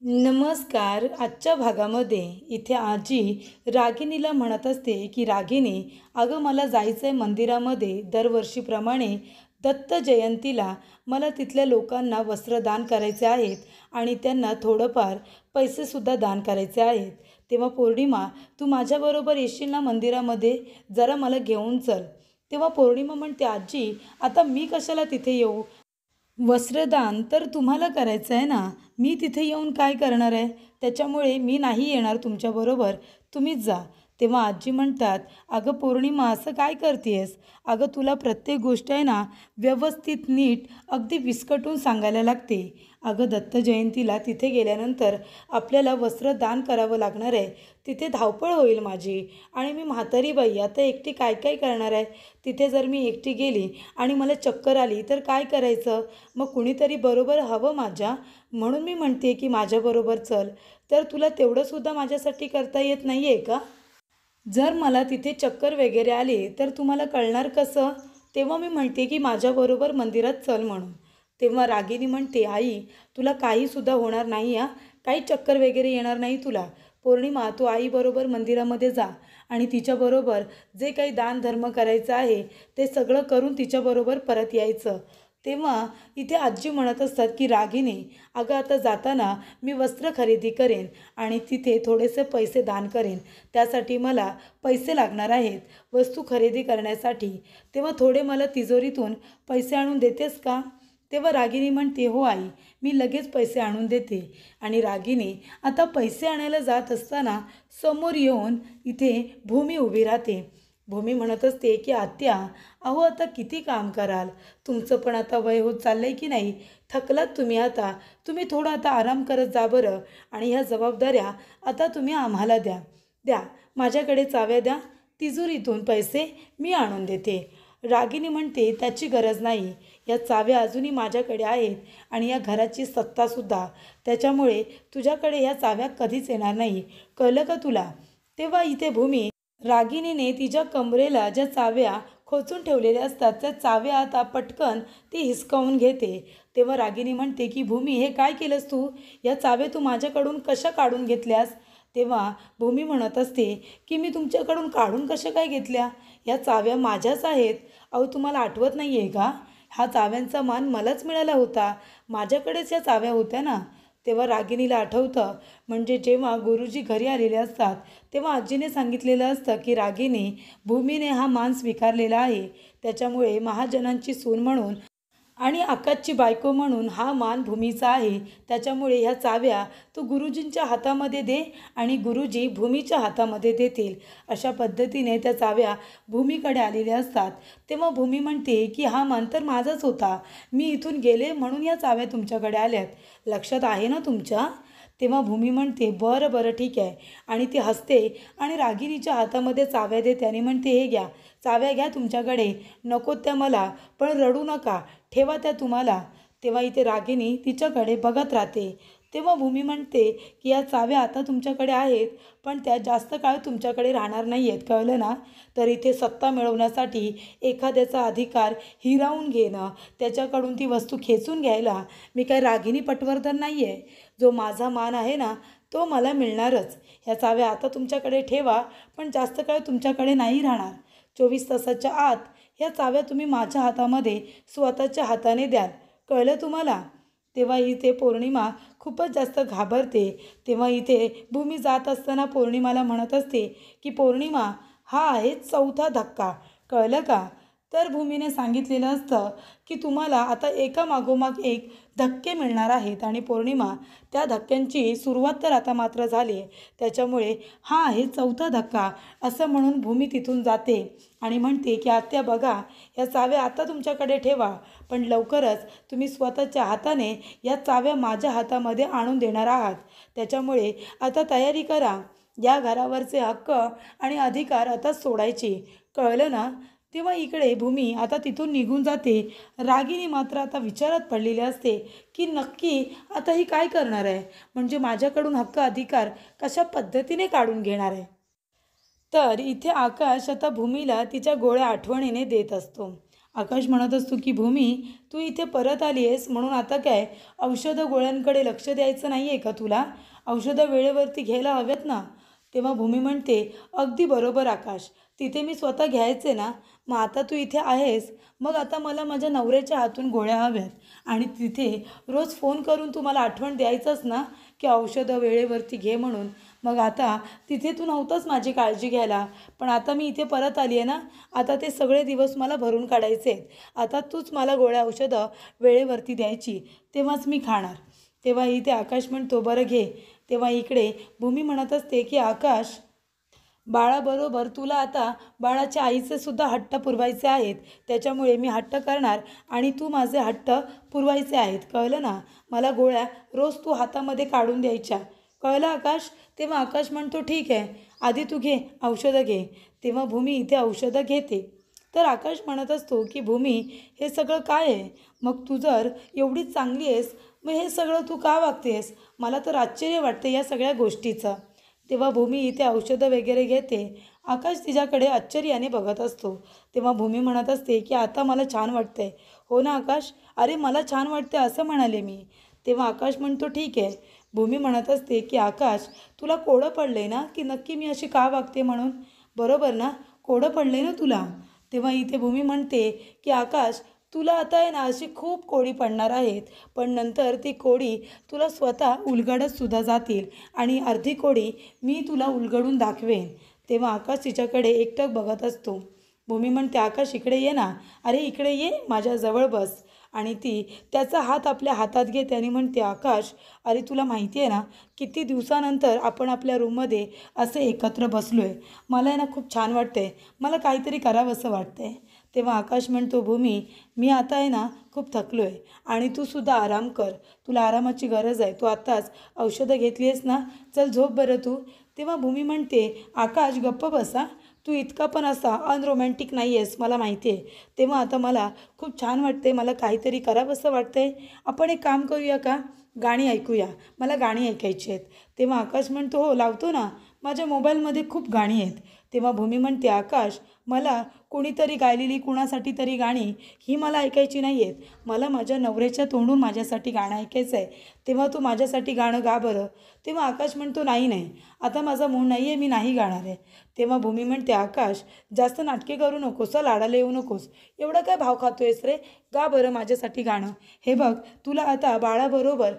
नमस्कार. आजच्या भागामध्ये इथे आजी रागिणीला म्हणत असते की रागिणी, अगं मला जायचं आहे मंदिरामध्ये दरवर्षीप्रमाणे दत्त जयंतीला. मला तिथल्या लोकांना वस्त्रदान करायचे आहेत आणि त्यांना थोडंफार पैसेसुद्धा दान करायचे आहेत. तेव्हा पौर्णिमा, तू माझ्याबरोबर येशील ना मंदिरामध्ये? जरा मला घेऊन चल. तेव्हा पौर्णिमा म्हणते, आजी आता मी कशाला तिथे येऊ? वस्त्रदान तर तुम्हाला करायचं आहे ना, मी तिथे येऊन काय करणार आहे? त्याच्यामुळे मी नाही येणार तुमच्याबरोबर, तुम्हीच जा. तेव्हा आजी म्हणतात, अगं पौर्णिमा असं काय करतेस? अगं तुला प्रत्येक गोष्ट आहे ना व्यवस्थित नीट अगदी विस्कटून सांगायला लागते. अगं दत्त जयंतीला तिथे गेल्यानंतर आपल्याला वस्त्रदान करावं लागणार आहे. तिथे धावपळ होईल माझी आणि मी म्हातारी बाई आता एकटी काय काय करणार आहे? तिथे जर मी एकटी गेली आणि मला चक्कर आली तर काय करायचं? मग कुणीतरी बरोबर हवं माझ्या, म्हणून मी म्हणते की माझ्याबरोबर चल. तर तुला तेवढंसुद्धा माझ्यासाठी करता येत नाही आहे का? जर मला तिथे चक्कर वगैरे आली तर तुम्हाला कळणार कसं? तेव्हा मी म्हणते की माझ्याबरोबर मंदिरात चल म्हणून. तेव्हा रागिनी म्हणते, आई तुला काहीसुद्धा होणार नाही हां, काही चक्कर वगैरे येणार नाही तुला. पौर्णिमा, तू आईबरोबर मंदिरामध्ये जा आणि तिच्याबरोबर जे काही दानधर्म करायचं आहे ते सगळं करून तिच्याबरोबर परत यायचं. तेव्हा इथे आजी म्हणत असतात की रागिनी, अगं आता जाताना मी वस्त्र खरेदी करेन आणि तिथे थोडेसे पैसे दान करेन. त्यासाठी मला पैसे लागणार आहेत वस्तू खरेदी करण्यासाठी. तेव्हा थोडे मला तिजोरीतून पैसे आणून देतेस का? तेव्हा रागिनी म्हणते, हो आई, मी लगेच पैसे आणून देते. आणि रागिनी आता पैसे आणायला जात असताना समोर येऊन इथे भूमी उभी राहते. भूमी म्हणत असते की आत्या, अहो आता किती काम कराल? तुमचं पण आता वय होत चाललंय की नाही? थकलात तुम्ही आता. तुम्ही थोडं आता आराम करत जा बरं. आणि ह्या जबाबदाऱ्या आता तुम्ही आम्हाला द्या. द्या, माझ्याकडे चाव्या द्या. तिजोरीतून पैसे मी आणून देते. रागिनी म्हणते, त्याची गरज नाही. या चाव्या अजूनही माझ्याकडे आहेत आणि या घराची सत्तासुद्धा. त्याच्यामुळे तुझ्याकडे ह्या चाव्या कधीच येणार नाही. कळलं का तुला? तेव्हा इथे भूमी रागिनीने तिच्या कमरेला ज्या चाव्या खोचून ठेवलेल्या असतात त्या चाव्या आता पटकन ती हिसकावून घेते. तेव्हा रागिनी म्हणते की भूमी, हे काय केलंस तू? या चाव्या तू माझ्याकडून कशा काढून घेतल्यास? तेव्हा भूमी म्हणत असते की मी तुमच्याकडून काढून कशा काय घेतल्या? या चाव्या माझ्याच आहेत. अहो तुम्हाला आठवत नाही आहे का? हा चाव्यांचा मान मलाच मिळाला होता. माझ्याकडेच या चाव्या होत्या ना. तेव्हा रागिनीला आठवतं, म्हणजे जेव्हा गुरुजी घरी आलेले असतात तेव्हा आजीने सांगितलेलं असतं की रागिनी, भूमीने हा मान स्वीकारलेला आहे. त्याच्यामुळे महाजनांची सून म्हणून आणि आकाशची बायको म्हणून हा मान भूमीचा आहे. त्याच्यामुळे ह्या चाव्या तू गुरुजींच्या हातामध्ये दे आणि गुरुजी भूमीच्या हातामध्ये देतील. अशा पद्धतीने त्या चाव्या भूमीकडे आलेल्या असतात. तेव्हा भूमी म्हणते की हा मान तर माझाच होता. मी इथून गेले म्हणून या चाव्या तुमच्याकडे आल्यात. लक्षात आहे ना तुमच्या? तेव्हा भूमी म्हणते, बरं बरं ठीक आहे. आणि ती हसते आणि रागिनीच्या हातामध्ये चाव्या देते आणि म्हणते, हे घ्या चाव्या, घ्या तुमच्याकडे. नको त्या मला, पण रडू नका, ठेवा त्या तुम्हाला. तेव्हा इथे रागिनी तिच्याकडे बघत राहते. तेव्हा भूमी म्हणते की या चाव्या आता तुमच्याकडे आहेत, पण त्या जास्त काळ तुमच्याकडे राहणार नाही आहेत, कळलं ना? तर इथे सत्ता मिळवण्यासाठी एखाद्याचा अधिकार हिरावून घेणं, त्याच्याकडून ती वस्तू खेचून घ्यायला मी काय रागिनी पटवर्धन नाही आहे. जो माझा मान आहे ना तो मला मिळणारच. ह्या चाव्या आता तुमच्याकडे ठेवा, पण जास्त काळ तुमच्याकडे नाही राहणार. 24 तासाच्या आत ह्या चाव्या तुम्ही माझ्या हातामध्ये स्वतःच्या हाताने द्याल. कळलं तुम्हाला? तेव्हा इथे पौर्णिमा खूपच जास्त घाबरते. तेव्हा इथे भूमी जात असताना पौर्णिमाला म्हणत असते की पौर्णिमा, हा आहे चौथा धक्का. कळलं का? तर भूमीने सांगितलेलं असतं की तुम्हाला आता एकामागोमाग एक धक्के मिळणार आहेत आणि पौर्णिमा, त्या धक्क्यांची सुरुवात तर आता मात्र झाली आहे. त्याच्यामुळे हा आहे चौथा धक्का असं म्हणून भूमी तिथून जाते आणि म्हणते की आत्या बघा, या चाव्या आता तुमच्याकडे ठेवा, पण लवकरच तुम्ही स्वतःच्या हाताने या चाव्या माझ्या हातामध्ये आणून देणार आहात. त्याच्यामुळे आता तयारी करा. या घरावरचे हक्क आणि अधिकार आता सोडायची. कळलं ना? तेव्हा इकडे भूमी आता तिथून निघून जाते. रागिनी मात्र आता विचारात पडलेली असते की नक्की आता ही काय करणार आहे? म्हणजे माझ्याकडून हक्क अधिकार कशा पद्धतीने काढून घेणार आहे? तर इथे आकाश आता भूमीला तिच्या गोळ्या आठवणीने देत असतो. आकाश म्हणत असतो की भूमी, तू इथे परत आली आहेस म्हणून आता काय औषधं गोळ्यांकडे लक्ष द्यायचं नाही आहे का तुला? औषधं वेळेवरती घ्यायला हव्यात ना. तेव्हा भूमी म्हणते, अगदी बरोबर आकाश, तिथे मी स्वतः घ्यायचे ना. मग आता तू इथे आहेस, मग आता मला माझ्या नवऱ्याच्या हातून गोळ्या हव्यात आणि तिथे रोज फोन करून तू मला आठवण द्यायचंच ना की औषधं वेळेवरती घे म्हणून. मग आता तिथे तू नव्हतंच माझी काळजी घ्यायला, पण आता मी इथे परत आली आहे ना, आता ते सगळे दिवस मला भरून काढायचे आहेत. आता तूच मला गोळ्या औषधं वेळेवरती द्यायची, तेव्हाच मी खाणार. तेव्हा इथे आकाश म्हणतो, बरं घे. तेव्हा इकडे भूमी म्हणत असते की आकाश, बाळाबरोबर तुला आता बाळाच्या आईचे सुद्धा हट्ट पुरवायचे आहेत, त्याच्यामुळे मी हट्ट करणार आणि तू माझे हट्ट पुरवायचे आहेत, कळलं ना. मला गोळ्या रोज तू हातामध्ये काढून द्यायच्या, कळलं आकाश. तेव्हा आकाश म्हणतो, ठीक आहे, आधी तू घे औषधं घे. तेव्हा भूमी इथे औषधं घेते. तर आकाश म्हणत असतो की भूमी, हे सगळं काय आहे? मग तू जर एवढी चांगली आहेस, मग हे सगळं तू का वागतेस? मला तर आश्चर्य वाटते या सगळ्या गोष्टीचं. तेव्हा भूमी इथे औषधं वगैरे घेते. आकाश तिच्याकडे आश्चर्याने बघत असतो. तेव्हा भूमी म्हणत असते की आता मला छान वाटतंय. हो ना आकाश, अरे मला छान वाटते असं म्हणाले मी. तेव्हा आकाश म्हणतो, ठीक आहे. भूमी म्हणत असते की आकाश, तुला कोडं पडले ना की नक्की मी अशी का वागते म्हणून? बरोबर ना, कोडं पडले ना तुला. तेव्हा इथे भूमी म्हणते की आकाश, तुला आता आहे ना अशी खूप कोडी पडणार आहेत, पण नंतर ती कोडी तुला स्वतः उलगडत सुद्धा जातील आणि अर्धी कोडी मी तुला उलगडून दाखवेन. तेव्हा आकाश तिच्याकडे एकटक बघत असतो. भूमी म्हणते, आकाश इकडे ये ना, अरे इकडे ये, माझ्याजवळ बस. आणि ती त्याचा हात आपल्या हातात घेते आणि म्हणते, आकाश, अरे तुला माहिती आहे ना, किती दिवसानंतर आपण आपल्या रूममध्ये असे एकत्र बसलो आहे. मला आहे ना खूप छान वाटते, मला काहीतरी करावंसं वाटतंय. तेव्हा आकाश म्हणतो, भूमी, मी आता आहे ना खूप थकलो आहे आणि तू सुद्धा आराम कर, तुला आरामाची गरज आहे. तू आत्ताच औषधं घेतली आहेस ना, चल झोप बरं तू. तेव्हा भूमी म्हणते, आकाश गप्प बसा, तू इतका पण असा अनरोमॅन्टिक नाही आहेस, मला माहिती आहे. तेव्हा आता मला खूप छान वाटते, मला काहीतरी करावंसं वाटतंय. आपण एक काम करूया का, गाणी ऐकूया, मला गाणी ऐकायची आहेत. तेव्हा आकाश म्हणतो, हो लावतो ना, माझ्या मोबाईलमध्ये खूप गाणी आहेत. तेव्हा भूमी म्हणते, आकाश, मला कोणीतरी गायलेली कुणासाठी तरी गाणी ही मला ऐकायची नाही आहेत, मला माझ्या नवऱ्याच्या तोंडून माझ्यासाठी गाणं ऐकायचं आहे. तेव्हा तू माझ्यासाठी गाणं गा बरं. तेव्हा आकाश म्हणतो, नाही नाही, आता माझा मूड नाही आहे, मी नाही गाणार आहे. तेव्हा भूमी म्हणते, आकाश, जास्त नाटके करू नकोस, लाडाला येऊ नकोस, एवढा काय भाव खातोयस रे, गा बरं माझ्यासाठी गाणं. हे बघ, तुला आता बाळाबरोबर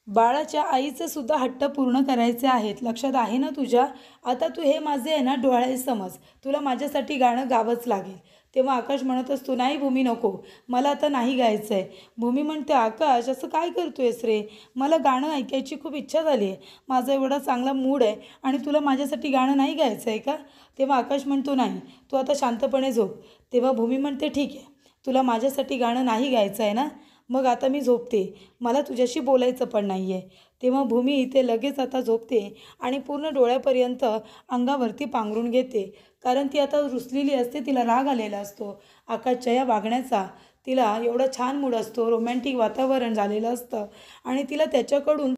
बाळाच्या आईचे सुद्धा हट्ट पूर्ण करायचे आहेत, लक्षात आहे ना तुझ्या. आता तू हे माझे आहे ना डोळे समज, तुला माझ्यासाठी गाणं गावंच लागेल. तेव्हा आकाश म्हणत असतो, नाही भूमी नको, मला आता नाही गायचं आहे. भूमी म्हणते, आकाश असं काय करतोयस रे, मला गाणं ऐकायची खूप इच्छा झाली आहे, माझा एवढा चांगला मूड आहे आणि तुला माझ्यासाठी गाणं नाही गायचं आहे का? तेव्हा आकाश म्हणतो, नाही, तू आता शांतपणे झोप. तेव्हा भूमी म्हणते, ठीक आहे, तुला माझ्यासाठी गाणं नाही गायचं आहे ना, मग आता मी झोपते, मला तुझ्याशी बोलायचं पण नाही आहे. तेव्हा भूमी इथे लगेच आता झोपते आणि पूर्ण डोळ्यापर्यंत अंगावरती पांघरून घेते, कारण ती आता रुसलेली असते, तिला राग आलेला असतो आकाशच्या या वागण्याचा. तिला एवढा छान मूड असतो, रोमॅन्टिक वातावरण झालेलं असतं आणि तिला त्याच्याकडून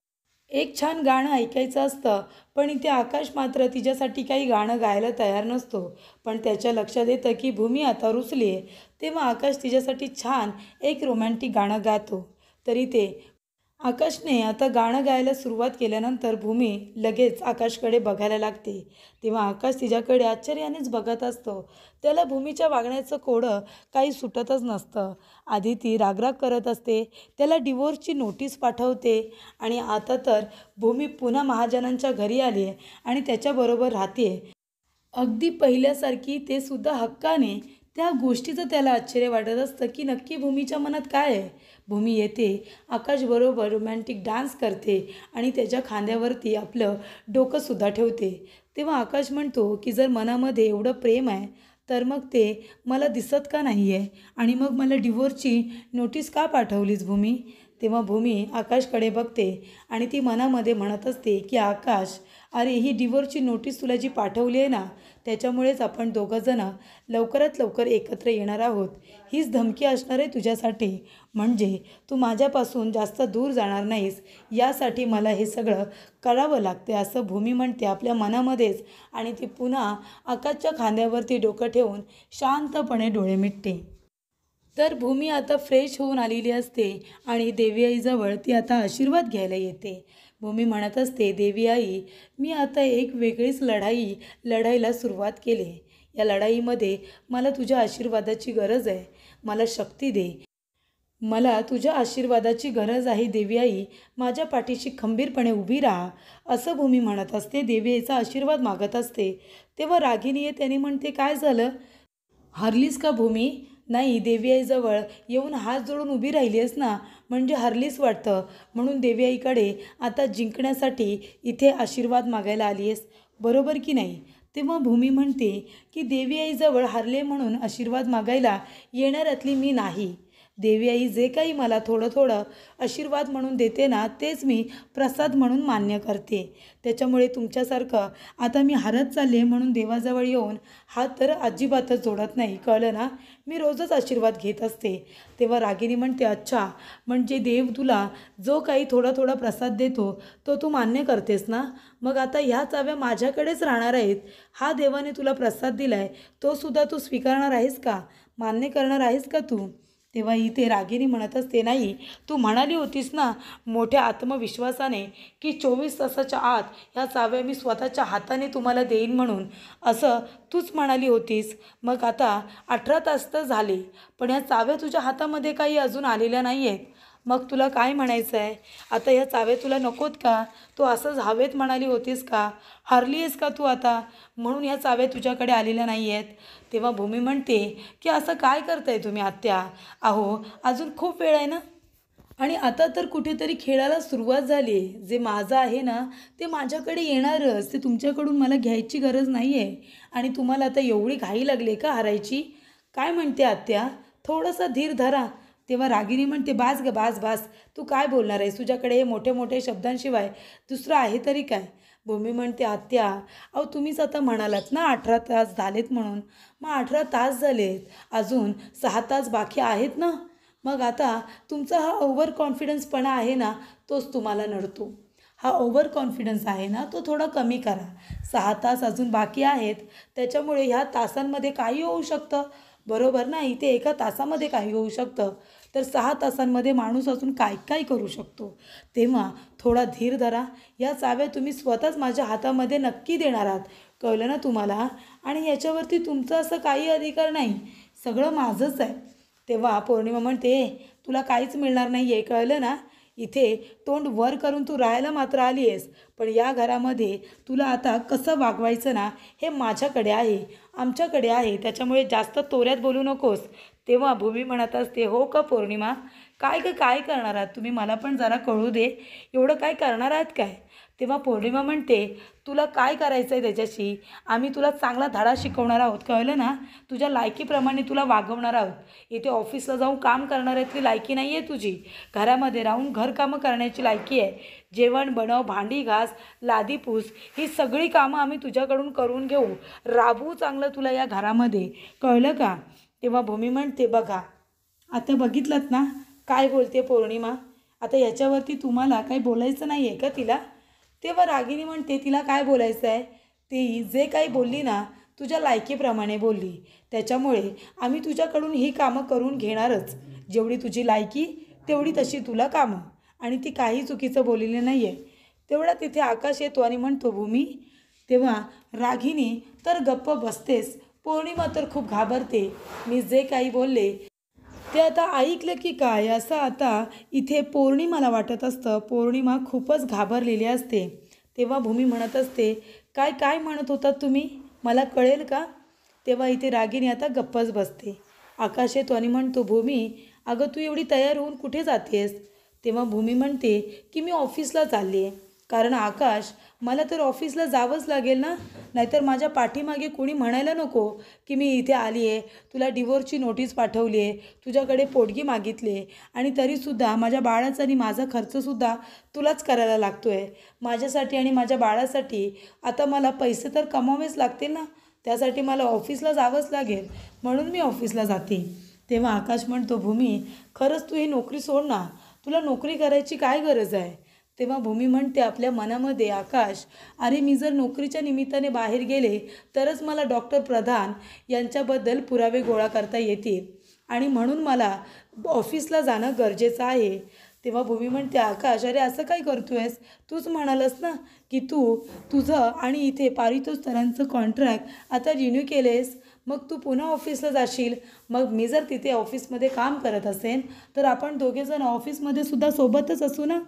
एक छान गाणं ऐकायचं असतं, पण इथे आकाश मात्र तिच्यासाठी काही गाणं गायला तयार नसतो. पण त्याच्या लक्षात येतं की भूमी आता रुसली आहे. तेव्हा आकाश तिच्यासाठी छान एक रोमॅन्टिक गाणं गातो. तरी ते आकाशने आता गाणं गायला सुरुवात केल्यानंतर भूमी लगेच आकाशकडे बघायला लागते. तेव्हा आकाश तिच्याकडे आश्चर्यानेच बघत असतो. त्याला भूमीच्या वागण्याचं कोडं काही सुटतच नसतं. आधी ती रागराग करत असते, त्याला डिवोर्सची नोटीस पाठवते आणि आता तर भूमी पुन्हा महाजनांच्या घरी आली आहे आणि त्याच्याबरोबर राहते, अगदी पहिल्यासारखी, ते सुद्धा हक्काने. त्या गोष्टीचं त्याला आश्चर्य वाटत असतं की नक्की भूमीच्या मनात काय आहे. भूमी येते, आकाशबरोबर रोमॅन्टिक डान्स करते आणि त्याच्या खांद्यावरती आपलं डोकंसुद्धा ठेवते. तेव्हा आकाश म्हणतो की जर मनामध्ये एवढं प्रेम आहे तर मग ते मला दिसत का नाही आहे आणि मग मला डिवोर्सची नोटीस का पाठवलीस भूमी? तेव्हा भूमी आकाशकडे बघते आणि ती मनामध्ये म्हणत असते की आकाश, अरे ही डिवोर्सची नोटीस तुला जी पाठवली आहे ना, त्याच्यामुळेच आपण दोघंजणं लवकरात लवकर एकत्र येणार आहोत. हीच धमकी असणार आहे तुझ्यासाठी, म्हणजे तू माझ्यापासून जास्त दूर जाणार नाहीस, यासाठी मला हे सगळं करावं लागते, असं भूमी म्हणते आपल्या मनामध्येच आणि ती पुन्हा आकाशच्या खांद्यावरती डोकं ठेवून शांतपणे डोळे मिटते. तर भूमी आता फ्रेश होऊन आलेली असते आणि देवी आईजवळ ती आता आशीर्वाद घ्यायला येते. भूमी म्हणत असते, देवी आई, मी आता एक वेगळीच लढाईला सुरुवात केली. या लढाईमध्ये मला तुझ्या आशीर्वादाची गरज आहे. मला शक्ती दे. मला तुझ्या आशीर्वादाची गरज आहे देवी आई. माझ्या पाठीशी खंबीरपणे उभी राहा, असं भूमी म्हणत असते. देवी आईचा आशीर्वाद मागत असते. तेव्हा रागिनी आहे त्याने म्हणते, काय झालं? हरलीस का भूमी? नाही, देवी आईजवळ येऊन हात जोडून उभी राहिलीस ना, म्हणजे हरलीस वाटतं. म्हणून देवी आईकडे आता जिंकण्यासाठी इथे आशीर्वाद मागायला आली आहेस, बरोबर की नाही? तेव्हा भूमी म्हणते की देवी आईजवळ हरले म्हणून आशीर्वाद मागायला येणाऱ्यातली मी नाही. देवी आई जे काही मला थोडं थोडं आशीर्वाद म्हणून देते ना, तेच मी प्रसाद म्हणून मान्य करते. त्याच्यामुळे तुमच्यासारखं आता मी हारत चालले म्हणून देवाजवळ येऊन हात तर अजिबातच जोडत नाही, कळलं ना? मी रोजच आशीर्वाद घेत असते. तेव्हा रागिनी म्हणते, अच्छा, म्हणजे देव तुला जो काही थोडा थोडा प्रसाद देतो तो तू मान्य करतेस ना? मग आता ह्या चाव्या माझ्याकडेच राहणार आहेत. हा देवाने तुला प्रसाद दिलाय, तो सुद्धा तू स्वीकारणार आहेस का? मान्य करणार आहेस का तू? तेव्हा इथे रागिनी म्हणत असते, नाही, तू म्हणाली होतीस ना मोठ्या आत्मविश्वासाने की 24 तासाच्या आत ह्या चाव्या मी स्वतःच्या हाताने तुम्हाला देईन म्हणून, असं तूच म्हणाली होतीस. मग आता 18 तास तर झाले, पण ह्या चाव्या तुझ्या हातामध्ये काही अजून आलेल्या नाही आहेत. मग तुला काय म्हणायचं आहे? आता ह्या चाव्या तुला नकोत का? तू असंच हवेत म्हणाली होतीस का? हारली आहेस का तू आता, म्हणून ह्या चाव्या तुझ्याकडे आलेल्या नाही आहेत? तेव्हा भूमी म्हणते की असं काय करताय तुम्ही आत्या? अहो, अजून खूप वेळ आहे ना. आणि आता तर कुठेतरी खेळायला सुरुवात झाली आहे. जे माझं आहे ना ते माझ्याकडे येणारच, ते तुमच्याकडून मला घ्यायची गरज नाही आहे. आणि तुम्हाला आता एवढी घाई लागली का हारायची? काय म्हणते आत्या, थोडासा धीर धरा. तेव्हा रागिनी म्हणते, बास ग बास बास, तू काय बोलणार आहेस? तुझ्याकडे हे मोठे मोठे शब्दांशिवाय दुसरं आहे तरी काय? भूमी म्हणते, आत्या, अहो तुम्हीच आता म्हणालात ना 18 तास झालेत म्हणून. मग 18 तास झालेत, अजून 6 तास बाकी आहेत ना. मग आता तुमचा हा ओव्हर कॉन्फिडन्सपणा आहे ना, तोच तुम्हाला नडतो. हा ओव्हर कॉन्फिडन्स आहे ना, तो थोडा कमी करा. 6 तास अजून बाकी आहेत, त्याच्यामुळे ह्या तासांमध्ये काही होऊ शकतं, बरोबर ना? इथे एका तासामध्ये काही होऊ शकतं, तर 6 तासांमध्ये माणूस अजून काय काय करू शकतो. तेव्हा थोडा धीर धरा. या चाव्या तुम्ही स्वतःच माझ्या हातामध्ये नक्की देणार आहात, कळलं ना तुम्हाला? आणि याच्यावरती तुमचा असं काही अधिकार नाही, सगळं माझंच आहे. तेव्हा पौर्णिमा म्हणते, तुला काहीच मिळणार नाही आहे, कळलं ना? इथे तोंड वर करून तू राहायला मात्र आली आहेस, पण या घरामध्ये तुला आता कसं वागवायचं ना, हे माझ्याकडे आहे, आमच्याकडे आहे. त्याच्यामुळे जास्त तोऱ्यात बोलू नकोस. तेव्हा भूमी म्हणत असते, हो का पौर्णिमा? काय करणार आहात तुम्ही? मला पण जरा कळू दे, एवढं काय करणार आहात काय? तेव्हा पौर्णिमा म्हणते, तुला काय करायचं आहे त्याच्याशी? आम्ही तुला चांगला धडा शिकवणार आहोत, कळलं ना? तुझ्या लायकीप्रमाणे तुला वागवणार आहोत. इथे ऑफिसला जाऊन काम करणाऱ्यातली लायकी नाही आहे तुझी, घरामध्ये राहून घरकामं करण्याची लायकी आहे. जेवण बनव, भांडी घास, लादी पूस, ही सगळी कामं आम्ही तुझ्याकडून करून घेऊ, राबवू चांगलं तुला या घरामध्ये, कळलं का? तेव्हा भूमी म्हणते, बघा आता बघितलंत ना काय बोलते पौर्णिमा? आता याच्यावरती तुम्हाला काही बोलायचं नाही आहे का तिला? तेव्हा रागिनी म्हणते, तिला काय बोलायचं आहे? ती जे काही बोलली ना तुझ्या लायकीप्रमाणे बोलली, त्याच्यामुळे आम्ही तुझ्याकडून ही कामं करून घेणारच. जेवढी तुझी लायकी तेवढी तशी तुला कामं. आणि ती काही चुकीचं बोललेली नाही आहे. तेवढा तिथे आकाश येतो आणि म्हणतो, भूमी. तेव्हा रागिनी तर गप्प बसतेस, पौर्णिमा तर खूप घाबरते. मी जे काही बोलले ते आता ऐकलं की काय, असं आता इथे पौर्णिमाला वाटत असतं. पौर्णिमा खूपच घाबरलेली असते. तेव्हा भूमी म्हणत असते, काय काय म्हणत होतात तुम्ही? मला कळेल का? तेव्हा इथे रागिनी आता गप्पच बसते. आकाश येतो आणि म्हणतो, भूमी, अगं तू एवढी तयार होऊन कुठे जातेस? तेव्हा भूमी म्हणते की मी ऑफिसला चालली आहे. कारण आकाश, मला तर ऑफिसला जावंच लागेल ना, नाहीतर माझ्या पाठीमागे कोणी म्हणायला नको की मी इथे आली आहे, तुला डिवोर्सची नोटीस पाठवली आहे, तुझ्याकडे पोटगी मागितली आहे, आणि तरीसुद्धा माझ्या बाळाचा आणि माझा खर्चसुद्धा तुलाच करायला लागतो आहे. माझ्यासाठी आणि माझ्या बाळासाठी आता मला पैसे तर कमवावेच लागतील ना, त्यासाठी मला ऑफिसला जावंच लागेल, म्हणून मी ऑफिसला जाते. तेव्हा आकाश म्हणतो, भूमी, खरंच तू ही नोकरी सोड ना, तुला नोकरी करायची काय गरज आहे? तेव्हा भूमी म्हणते आपल्या मनामध्ये, आकाश, अरे मी जर नोकरीच्या निमित्ताने बाहेर गेले तरच मला डॉक्टर प्रधान यांच्याबद्दल पुरावे गोळा करता येतील, आणि म्हणून मला ऑफिसला जाणं गरजेचं आहे. तेव्हा भूमी म्हणते, आकाश अरे असं काय करतो आहेस? तूच म्हणालस ना की तुझं आणि इथे पारितोष सरांचं कॉन्ट्रॅक्ट आता रिन्यू केलेस, मग तू पुन्हा ऑफिसला जाशील. मग मी जर तिथे ऑफिसमध्ये काम करत असेन तर आपण दोघेजण ऑफिसमध्ये सुद्धा सोबतच असू ना.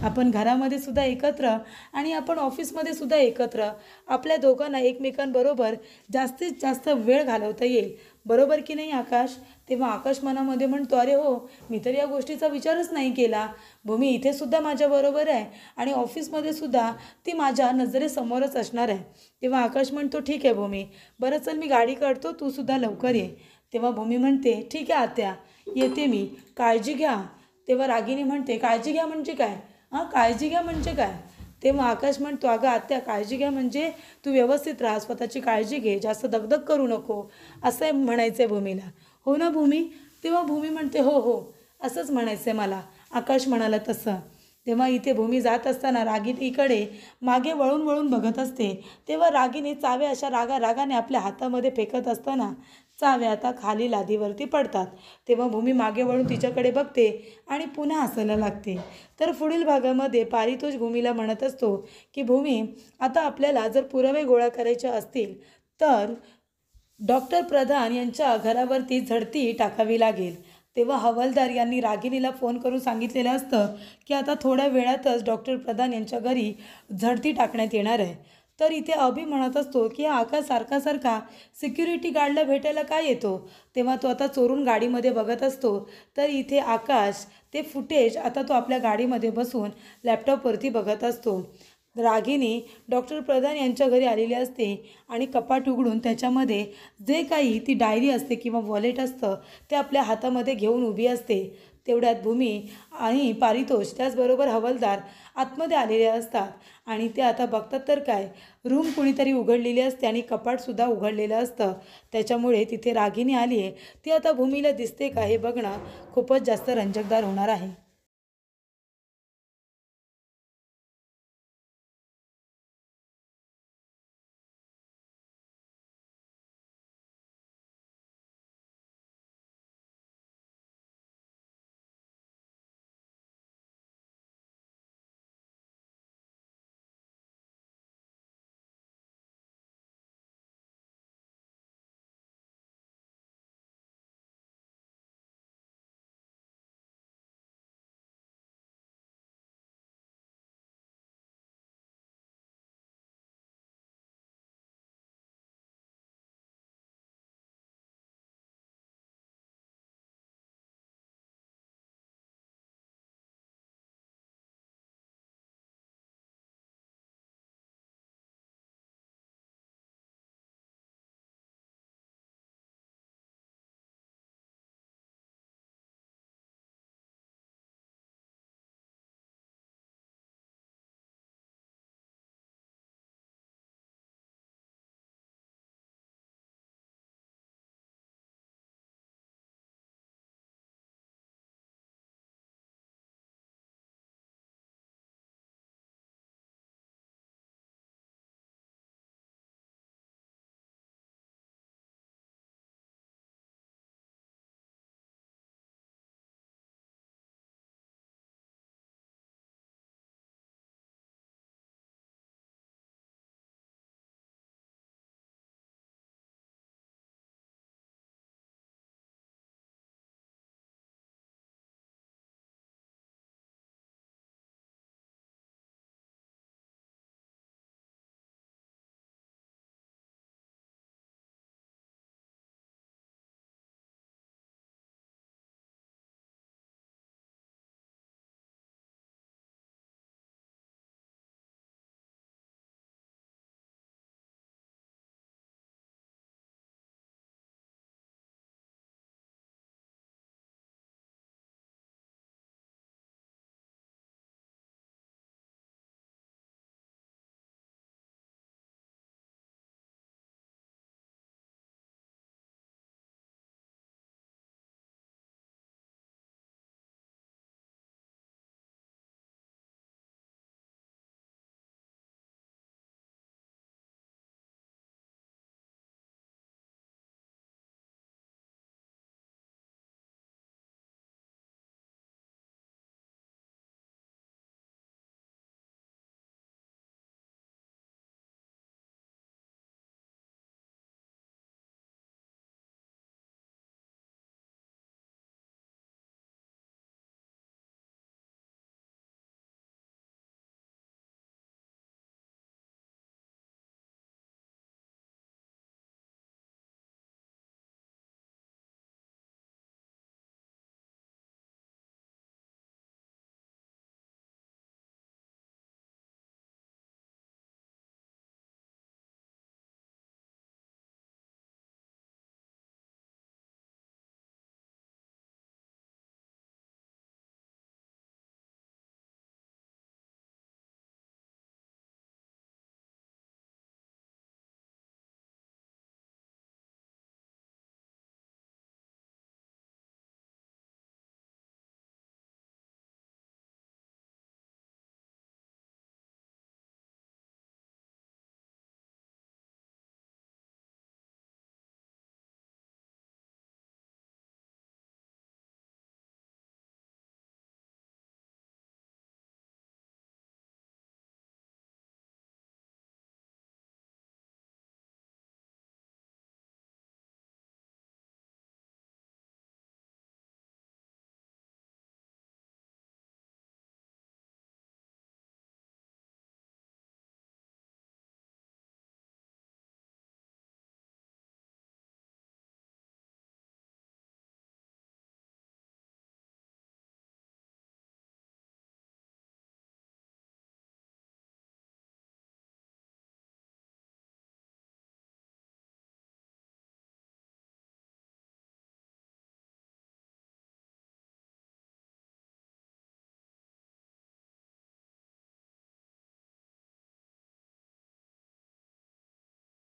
आपण घरामध्ये सुद्धा एकत्र आणि आपण ऑफिसमध्ये सुद्धा एकत्र. आपल्या दोघांना एकमेकांबरोबर जास्तीत जास्त वेळ घालवता येईल. बरोबर की नाही आकाश? तेव्हा आकाश मनामध्ये म्हणतो, अरे हो, मी तर या गोष्टीचा विचारच नाही केला. भूमी इथे सुद्धा माझ्याबरोबर आहे आणि ऑफिसमध्ये सुद्धा ती माझ्या नजरेसमोरच असणार आहे. तेव्हा आकाश म्हणतो, ठीक आहे भूमी, बरं चल मी गाडी काढतो, तू सुद्धा लवकर ये. तेव्हा भूमी म्हणते, ठीक आहे आत्या, येते मी, काळजी घ्या. तेव्हा रागिनी म्हणते, काळजी घ्या म्हणजे काय? काळजी घ्या म्हणजे काय? तेव्हा आकाश म्हणतो, अगं आत्या, काळजी घ्या म्हणजे तू व्यवस्थित राहा, स्वतःची काळजी घे, जास्त दगदग करू नको, असं म्हणायचं आहे भूमीला. हो ना भूमी? तेव्हा भूमी म्हणते, हो हो, असंच म्हणायचं आहे मला, आकाश म्हणाला तसं. तेव्हा इथे भूमी जात असताना रागिनीकडे मागे वळून वळून बघत असते. तेव्हा रागिनी चाव्या अशा रागाने आपल्या हातामध्ये फेकत असताना चाव्या आता खाली लादीवरती पडतात. तेव्हा भूमी मागे वळून तिच्याकडे बघते आणि पुन्हा हसायला लागते. तर पुढील भागामध्ये पारितोष भूमीला म्हणत असतो की भूमी, आता आपल्याला जर पुरावे गोळा करायचे असतील तर डॉक्टर प्रधान यांच्या घरावरती झडती टाकावी लागेल. तेव्हा हवालदार यांनी रागिनीला फोन करून सांगितलेलं असतं की आता थोड्या वेळातच डॉक्टर प्रधान यांच्या घरी झडती टाकण्यात येणार आहे. तर इथे अभि म्हणत असतो की हा आकाश सारखा सिक्युरिटी गार्डला भेटायला काय येतो? तेव्हा तो आता चोरून गाडीमध्ये बघत असतो. तर इथे आकाश ते फुटेज आता तो आपल्या गाडीमध्ये बसून लॅपटॉपवरती बघत असतो. रागिनी डॉक्टर प्रधान यांच्या घरी आलेली असते आणि कपाट उघडून त्याच्यामध्ये जे काही ती डायरी असते किंवा वॉलेट असतं ते आपल्या हातामध्ये घेऊन उभी असते. तेवढ्यात भूमी आणि पारितोष त्याचबरोबर हवालदार आतमध्ये आलेले असतात आणि ते आता बघतात तर काय, रूम कुणीतरी उघडलेली असते आणि कपाटसुद्धा उघडलेलं असतं. त्याच्यामुळे तिथे रागिनी आली आहे, ती आता भूमीला दिसते का हे बघणं खूपच जास्त रंजकदार होणार आहे.